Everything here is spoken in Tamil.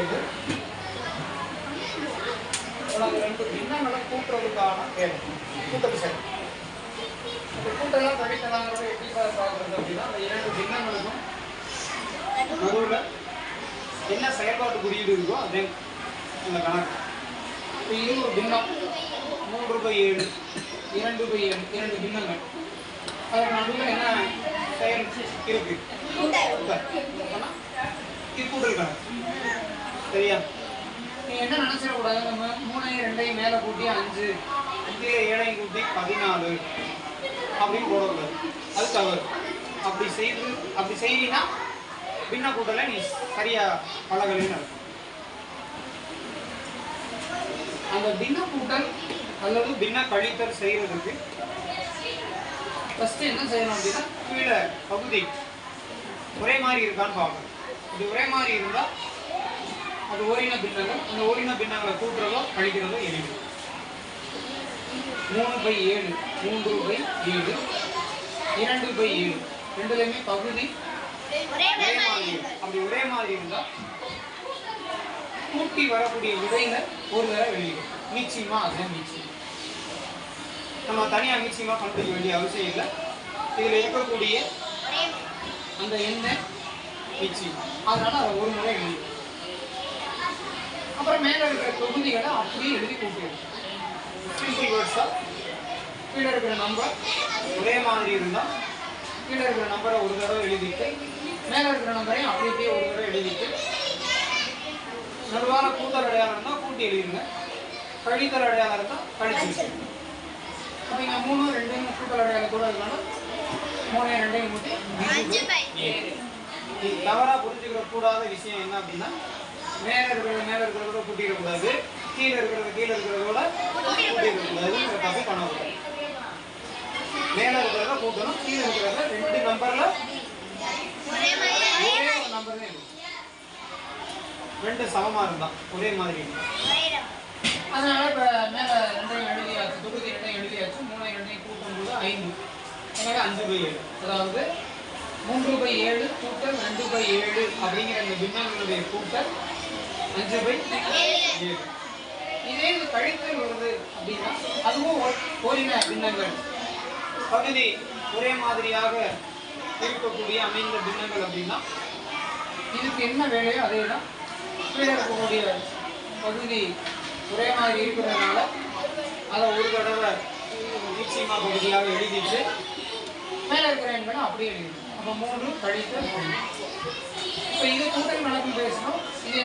செய்து உனக்கு 2 பின்னங்களை கூட்டுறதுக்கான வேலை கூட்டல் சரி. இந்த கூட்டெல்லாம் கழிக்கலாங்கிறத எப்படி பார்க்குறது அப்படின்னா அந்த 2 பின்னங்களுக்கும் நடுவில் என்ன செயல்பாட்டு குறியீடு இருக்கோ அதே இந்த கணக்கு. இப்போ இது ஒரு பின்னம் 3/7 2/7 2 பின்னங்கள். அதுக்கு நடுவில் என்ன செயல் இருக்கு? இது கூட்டல் கணக்கு. சரியா? நீ என்ன நினைச்சிடக்கூடாது, நம்ம 3 2 மேலே கூட்டி 5 5 7 கூட்டி 14 அப்படின்னு போடக்கூடாது. அது தவறு. அப்படி செய்தினா பின்ன கூட்டலை நீ சரியா பழகலைன்னு அர்த்தம். அந்த பின்ன கூட்டல் அல்லது பின்ன கழித்தல் செய்யறதுக்கு ஃபர்ஸ்ட் என்ன செய்யணும் அப்படின்னா கீழே பகுதி ஒரே மாதிரி இருக்கான்னு பார்க்கணும். இது ஒரே மாதிரி இருந்தால் அது ஓரின பின்னங்கள். அந்த ஓரின பின்னங்களை கூட்டுறதோ கழிக்கிறதோ எளிது. 3/7 3/7 2/7 ரெண்டுலையுமே பகுதி ஒரே மாதிரி. அப்படி ஒரே மாதிரி இருந்தால் கூட்டி வரக்கூடிய விடையில ஒரு தடவை வெளியிடும். மீச்சியமா அதுதான் மீச்சியம். நம்ம தனியாக மீச்சியமாக கண்டுபிடிக்க வேண்டிய அவசியம் இல்லை. இதில் இருக்கக்கூடிய அந்த எண்ணெய் மீச்சியம், அதனால அதை ஒரு முறை எழுதிடும். அப்புறம் மேலே இருக்கிற தொகுதிகளை அப்படியே எழுதி கூட்டிடும். சிம்பிள் வேர்ட்ஸாக கீழே இருக்கிற நம்பர் ஒரே மாதிரி இருந்தால் கீழே இருக்கிற நம்பரை ஒரு தடவை எழுதிட்டு மேலே இருக்கிற நம்பரையும் அப்படியே ஒரு தடவை எழுதிட்டு நடுவான கூட்டல் அடையாளம் இருந்தால் கூட்டி எழுதிடுங்க, கழித்தல் அடையாளம் இருந்தால் கழிச்சு. அப்போ இங்கே 3 2 கூட்டல் அடையாளம் கூட இருக்கனால 3 2 கூட்டி 7. தவறாக புரிஞ்சுக்கிற கூடாத விஷயம் என்ன அப்படின்னா மேலே இருக்கிறதோட கூட்டிடக்கூடாது, கீழே இருக்கிறதோட கூட்டிடக்கூடாது. தப்பு பண்ணக்கூடாது. மேலே இருக்கிறத கூட்டணும், கீழே இருக்கிறத 2 நம்பரில் ஒரே ஒரு நம்பர் தான் இருக்கும். 2 சமமாக இருந்தால் ஒரே மாதிரி இருக்கும். அதனால இப்போ மேலே 2 எழுதியாச்சு, தொகுதி 2 எழுதியாச்சு, 3 2 கூட்டும்போது 5. எனவே 5/7. அதாவது 3/7 கூட்டல் 2/7 அப்படிங்கிற இந்த பின்னங்களுடைய கூட்டல் 5/7. இதே இது கழித்தல் வருது அப்படின்னா அதுவும் ஓரின பின்னங்கள். பகுதி ஒரே மாதிரியாக இருக்கக்கூடிய அமைந்த பின்னங்கள் அப்படின்னா இதுக்கு என்ன வேலையோ அதே தான். கீழே இருக்கக்கூடிய பகுதி ஒரே மாதிரி இருக்கிறதுனால அதை ஒரு தடவை நிச்சயமாக பகுதியாக எழுதிட்டு மேலே இருக்கிற எண்களை அப்படியே எழுதிடும். அப்போ 3 கழித்தல் 1. இப்போ இது கூட்டல் கணக்கு பேசணும். இது